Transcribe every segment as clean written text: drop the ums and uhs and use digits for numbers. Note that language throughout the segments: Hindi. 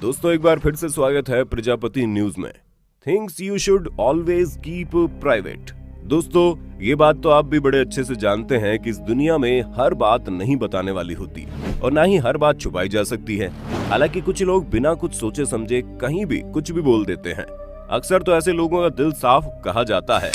दोस्तों एक बार फिर से स्वागत है प्रजापति न्यूज में। Things you should always keep private. दोस्तों ये बात तो आप भी बड़े अच्छे से जानते हैं कि इस दुनिया में हर बात नहीं बताने वाली होती और ना ही हर बात छुपाई जा सकती है। हालांकि कुछ लोग बिना कुछ सोचे समझे कहीं भी कुछ भी बोल देते हैं। अक्सर तो ऐसे लोगों का दिल साफ कहा जाता है,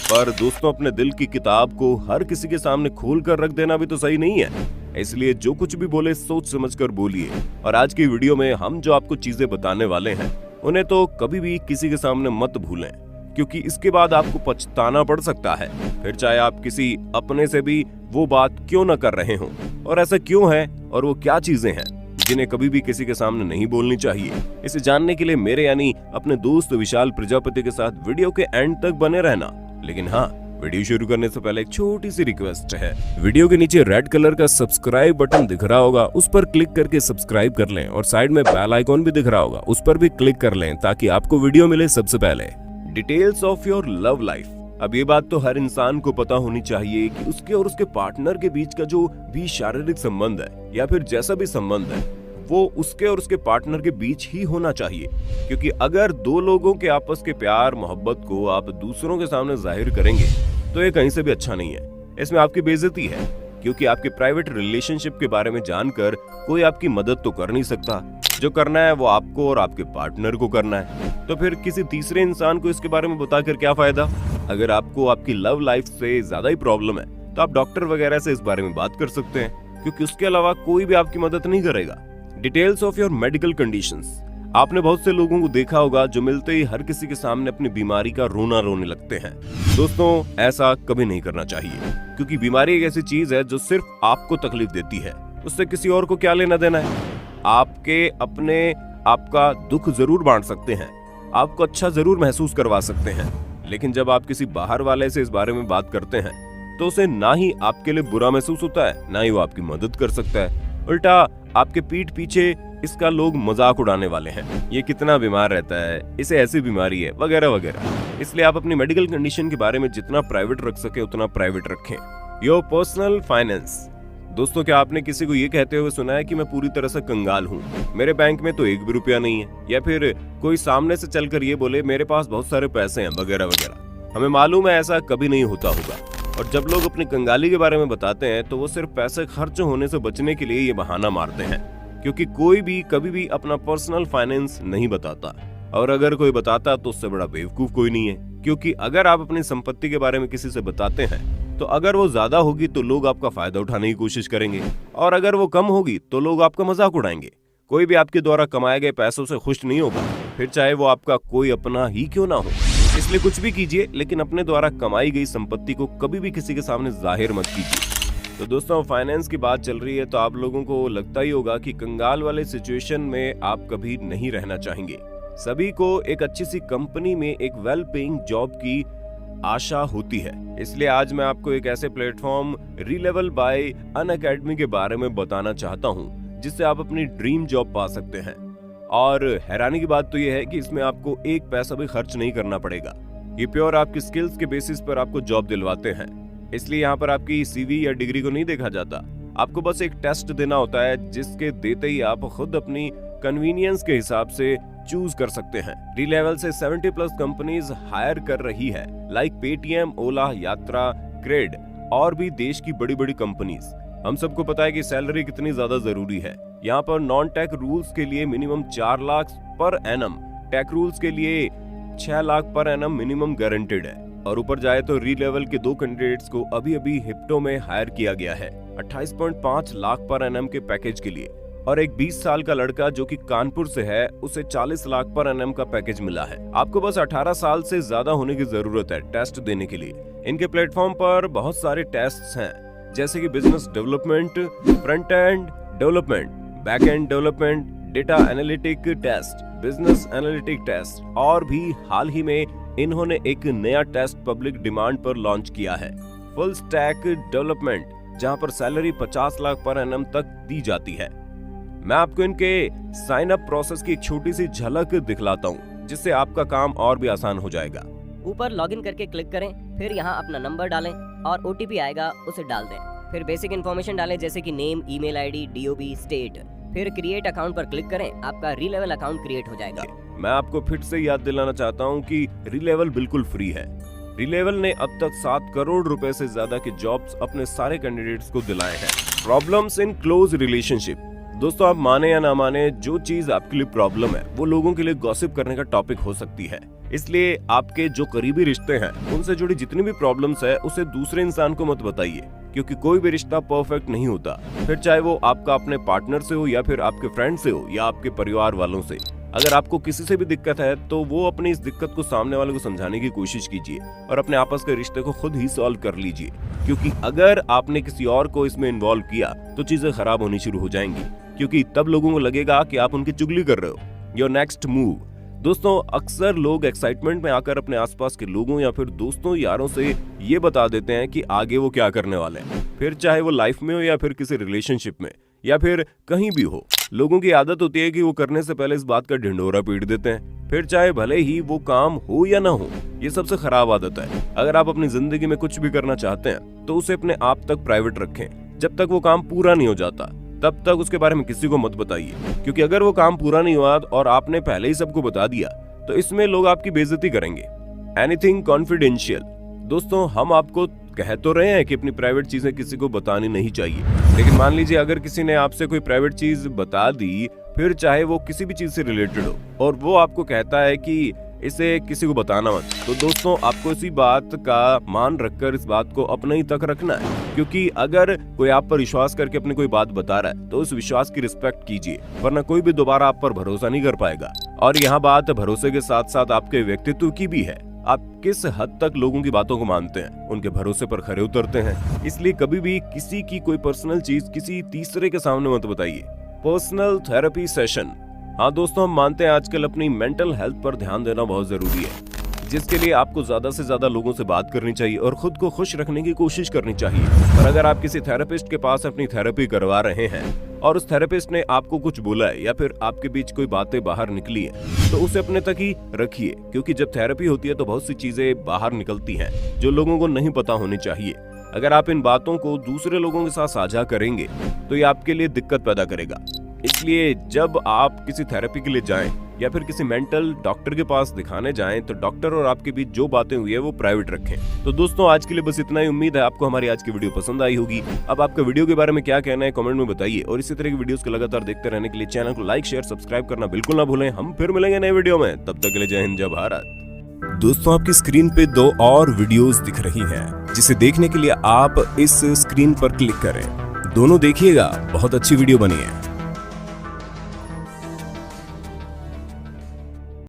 पर दोस्तों अपने दिल की किताब को हर किसी के सामने खोल कर रख देना भी तो सही नहीं है। इसलिए जो कुछ भी बोले सोच समझकर बोलिए। और आज की वीडियो में हम जो आपको चीजें बताने वाले हैं उन्हें तो कभी भी किसी के सामने मत भूलें, क्योंकि इसके बाद आपको पछताना पड़ सकता है। फिर चाहे आप किसी अपने से भी वो बात क्यों न कर रहे हों। और ऐसा क्यों है और वो क्या चीजें हैं जिन्हें कभी भी किसी के सामने नहीं बोलनी चाहिए। इसे जानने के लिए मेरे यानी अपने दोस्त विशाल प्रजापति के साथ वीडियो के एंड तक बने रहना। लेकिन हाँ, वीडियो शुरू करने से पहले एक छोटी सी रिक्वेस्ट है। वीडियो के नीचे रेड कलर का सब्सक्राइब बटन दिख रहा होगा, उस पर क्लिक करके सब्सक्राइब कर लें और साइड में बेल आइकॉन भी दिख रहा होगा, उस पर भी क्लिक कर लें ताकि आपको वीडियो मिले सबसे पहले। Details of your love life. अब ये बात तो हर इंसान को पता होनी चाहिए कि उसके और उसके पार्टनर के बीच का जो भी शारीरिक संबंध है या फिर जैसा भी संबंध है वो उसके और उसके पार्टनर के बीच ही होना चाहिए। क्योंकि अगर दो लोगों के आपस के प्यार मोहब्बत को आप दूसरों के सामने जाहिर करेंगे तो ये कहीं से भी अच्छा नहीं है। इसमें आपकी बेइज्जती है, क्योंकि आपके प्राइवेट रिलेशनशिप के बारे में जानकर कोई आपकी मदद तो कर नहीं सकता। जो करना है वो आपको और आपके पार्टनर को करना है, तो फिर किसी तीसरे इंसान को इसके बारे में बताकर क्या फायदा। अगर आपको आपकी लव लाइफ से ज्यादा ही प्रॉब्लम है तो आप डॉक्टर वगैरह से इस बारे में बात कर सकते हैं, क्योंकि उसके अलावा कोई भी आपकी मदद नहीं करेगा। Details of your medical conditions. आपने बहुत से लोगों को देखा होगा जो मिलते ही हर किसी के सामने अपनी बीमारी का रोना रोने लगते हैं। दोस्तों ऐसा कभी नहीं करना चाहिए, क्योंकि बीमारी एक ऐसी चीज है जो सिर्फ आपको तकलीफ देती है, उससे किसी और को क्या लेना देना है। आपके अपने आपका दुख जरूर बांट सकते हैं, आपको अच्छा जरूर महसूस करवा सकते हैं, लेकिन जब आप किसी बाहर वाले से इस बारे में बात करते हैं तो उसे ना ही आपके लिए बुरा महसूस होता है, ना ही वो आपकी मदद कर सकता है। उल्टा आपके पीठ पीछे इसका लोग मजाक उड़ाने वाले हैं, ये कितना बीमार रहता है, इसे ऐसी बीमारी है वगैरह वगैरह। इसलिए आप अपनी मेडिकल कंडीशन के बारे में जितना प्राइवेट रख सके उतना प्राइवेट रखें। Your personal finance. दोस्तों क्या आपने किसी को ये कहते हुए सुना है कि मैं पूरी तरह से कंगाल हूँ, मेरे बैंक में तो एक भी रुपया नहीं है, या फिर कोई सामने से चलकर ये बोले मेरे पास बहुत सारे पैसे हैं वगैरह वगैरह। हमें मालूम है ऐसा कभी नहीं होता होगा। और जब लोग अपनी कंगाली के बारे में बताते हैं तो वो सिर्फ पैसे खर्च होने से बचने के लिए ये बहाना मारते हैं, क्योंकि कोई भी कभी भी अपना पर्सनल फाइनेंस नहीं बताता, और अगर कोई बताता तो उससे बड़ा बेवकूफ कोई नहीं है। क्योंकि अगर आप अपनी संपत्ति के बारे में किसी से बताते हैं तो अगर वो ज्यादा होगी तो लोग आपका फायदा उठाने की कोशिश करेंगे, और अगर वो कम होगी तो लोग आपका मजाक उड़ाएंगे। कोई भी आपके द्वारा कमाए गए पैसों से खुश नहीं होगा, फिर चाहे वो आपका कोई अपना ही क्यों ना हो। इसलिए कुछ भी कीजिए, लेकिन अपने द्वारा कमाई गई संपत्ति को कभी भी किसी के सामने जाहिर मत कीजिए। तो दोस्तों फाइनेंस की बात चल रही है तो आप लोगों को लगता ही होगा कि कंगाल वाले सिचुएशन में आप कभी नहीं रहना चाहेंगे। सभी को एक अच्छी सी कंपनी में एक वेल पेइंग जॉब की आशा होती है। इसलिए आज मैं आपको एक ऐसे प्लेटफॉर्म रीलेवल बाय अनअकैडमी के बारे में बताना चाहता हूँ जिससे आप अपनी ड्रीम जॉब पा सकते हैं। और हैरानी की बात तो यह है कि इसमें आपको एक पैसा भी खर्च नहीं करना पड़ेगा। ये प्योर आपकी स्किल्स के बेसिस पर आपको जॉब दिलवाते हैं। इसलिए यहाँ पर आपकी सीवी या डिग्री को नहीं देखा जाता, आपको बस एक टेस्ट देना होता है जिसके देते ही आप खुद अपनी कन्वीनियंस के हिसाब से चूज कर सकते हैं। रीलेवल से 70+ कंपनीज हायर कर रही है, लाइक पेटीएम, ओला, यात्रा, क्रेड और भी देश की बड़ी बड़ी कंपनीज। हम सबको पता है कि सैलरी कितनी ज्यादा जरूरी है। यहाँ पर नॉन टेक रूल्स के लिए minimum 4 lakh per annum, take rules के लिए 6 lakh per annum minimum guaranteed है। और ऊपर जाए तो रीलेवल के 2 कैंडिडेट्स को अभी अभी हिप्टो में हायर किया गया है 28.5 लाख पर एनम के पैकेज के लिए, और एक 20 साल का लड़का जो कि कानपुर से है उसे 40 लाख पर एनम का पैकेज मिला है। आपको बस 18 साल से ज्यादा होने की जरूरत है टेस्ट देने के लिए। इनके प्लेटफॉर्म पर बहुत सारे टेस्ट हैं, जैसे कि business development, front end development, back end development, data analytic test, business analytic test, और भी हाल ही में इन्होंने एक नया टेस्ट पब्लिक डिमांड पर लॉन्च किया है, फुल स्टैक डेवलपमेंट, जहां पर सैलरी 50 लाख पर एनम तक दी जाती है। मैं आपको इनके साइन अप प्रोसेस की एक छोटी सी झलक दिखलाता हूं, जिससे आपका काम और भी आसान हो जाएगा। ऊपर लॉगिन करके क्लिक करें, फिर यहाँ अपना नंबर डालें और OTP आएगा उसे डाल दें। फिर बेसिक इन्फॉर्मेशन डालें जैसे कि name, email ID, DOB, state. फिर क्रिएट अकाउंट पर क्लिक करें, आपका रीलेवल अकाउंट क्रिएट हो जाएगा। मैं आपको फिर से याद दिलाना चाहता हूं कि रीलेवल बिल्कुल फ्री है। रीलेवल ने अब तक 7 करोड़ रुपए से ज्यादा के जॉब्स अपने सारे कैंडिडेट्स को दिलाए हैं। Problems in close relationship. दोस्तों, आप माने या ना माने, जो चीज आपके लिए प्रॉब्लम है वो लोगों के लिए गॉसिप करने का टॉपिक हो सकती है। इसलिए आपके जो करीबी रिश्ते हैं उनसे जुड़ी जितनी भी प्रॉब्लम्स है उसे दूसरे इंसान को मत बताइए, क्योंकि कोई भी रिश्ता परफेक्ट नहीं होता। फिर चाहे वो आपका अपने पार्टनर से हो या फिर आपके फ्रेंड से हो या आपके परिवार वालों से। अगर आपको किसी से भी दिक्कत है तो वो अपनी इस दिक्कत को सामने वाले को समझाने की कोशिश कीजिए और अपने आपस के रिश्ते को खुद ही सॉल्व कर लीजिए, क्योंकि अगर आपने किसी और को इसमें इन्वॉल्व किया तो चीजें खराब होनी शुरू हो जाएंगी, क्योंकि तब लोगों को लगेगा कि आप उनकी चुगली कर रहे हो। Your next move. दोस्तों, अक्सर लोग एक्साइटमेंट में आकर अपने आसपास के लोगों या फिर दोस्तों यारों से ये बता देते हैं कि आगे वो क्या करने वाले हैं, फिर चाहे वो लाइफ में हो या फिर किसी रिलेशनशिप में या फिर कहीं भी हो। लोगों की आदत होती है कि वो करने से पहले इस बात का ढिंढोरा पीट देते हैं, फिर चाहे भले ही वो काम हो या ना हो। ये सबसे खराब आदत है। अगर आप अपनी जिंदगी में कुछ भी करना चाहते हैं तो उसे अपने आप तक प्राइवेट रखें। जब तक वो काम पूरा नहीं हो जाता तब तक उसके बारे में किसी को मत बताइए, क्योंकि अगर वो काम पूरा नहीं हुआ और आपने पहले ही सबको बता दिया तो इसमें लोग आपकी बेइज्जती करेंगे। Anything confidential. दोस्तों, हम आपको कह तो रहे हैं कि अपनी प्राइवेट चीजें किसी को बतानी नहीं चाहिए, लेकिन मान लीजिए अगर किसी ने आपसे कोई प्राइवेट चीज बता दी, फिर चाहे वो किसी भी चीज से रिलेटेड हो, और वो आपको कहता है कि इसे किसी को बताना मत, तो दोस्तों आपको इसी बात का मान रखकर इस बात को अपने ही तक रखना है। क्योंकि अगर कोई आप पर विश्वास करके अपनी कोई बात बता रहा है तो उस विश्वास की रिस्पेक्ट कीजिए, वरना कोई भी दोबारा आप पर भरोसा नहीं कर पाएगा। और यहाँ बात भरोसे के साथ साथ आपके व्यक्तित्व की भी है। आप किस हद तक लोगों की बातों को मानते हैं, उनके भरोसे पर खरे उतरते हैं। इसलिए कभी भी किसी की कोई पर्सनल चीज किसी तीसरे के सामने मत बताइए। Personal therapy session. हाँ दोस्तों, हम मानते हैं आजकल अपनी मेंटल हेल्थ पर ध्यान देना बहुत जरूरी है, जिसके लिए आपको ज्यादा से ज्यादा लोगों से बात करनी चाहिए और खुद को खुश रखने की कोशिश करनी चाहिए। और अगर आप किसी थेरेपिस्ट के पास अपनी थेरेपी करवा रहे हैं और उस थेरेपिस्ट ने आपको कुछ बोला है या फिर आपके बीच कोई बातें बाहर निकली है, तो उसे अपने तक ही रखिए, क्योंकि जब थेरेपी होती है तो बहुत सी चीजें बाहर निकलती हैं जो लोगों को नहीं पता होनी चाहिए। अगर आप इन बातों को दूसरे लोगों के साथ साझा करेंगे तो ये आपके लिए दिक्कत पैदा करेगा। इसलिए जब आप किसी थेरेपी के लिए जाएं या फिर किसी मेंटल डॉक्टर के पास दिखाने जाएं तो डॉक्टर और आपके बीच जो बातें हुई है वो प्राइवेट रखें। तो दोस्तों, आज के लिए बस इतना ही। उम्मीद है आपको हमारी आज की वीडियो पसंद आई होगी। अब आपका वीडियो के बारे में क्या कहना है कमेंट में बताइए, और इसी तरह की वीडियोस को लगातार देखते रहने के लिए चैनल को लाइक, शेयर, सब्सक्राइब करना बिल्कुल ना भूलें। हम फिर मिलेंगे नए वीडियो में, तब तक के लिए जय हिंद, जय भारत। दोस्तों, आपकी स्क्रीन पे 2 और वीडियोस दिख रही हैं, जिसे देखने के लिए आप इस स्क्रीन पर क्लिक करें। दोनों देखिएगा, बहुत अच्छी वीडियो बनी है।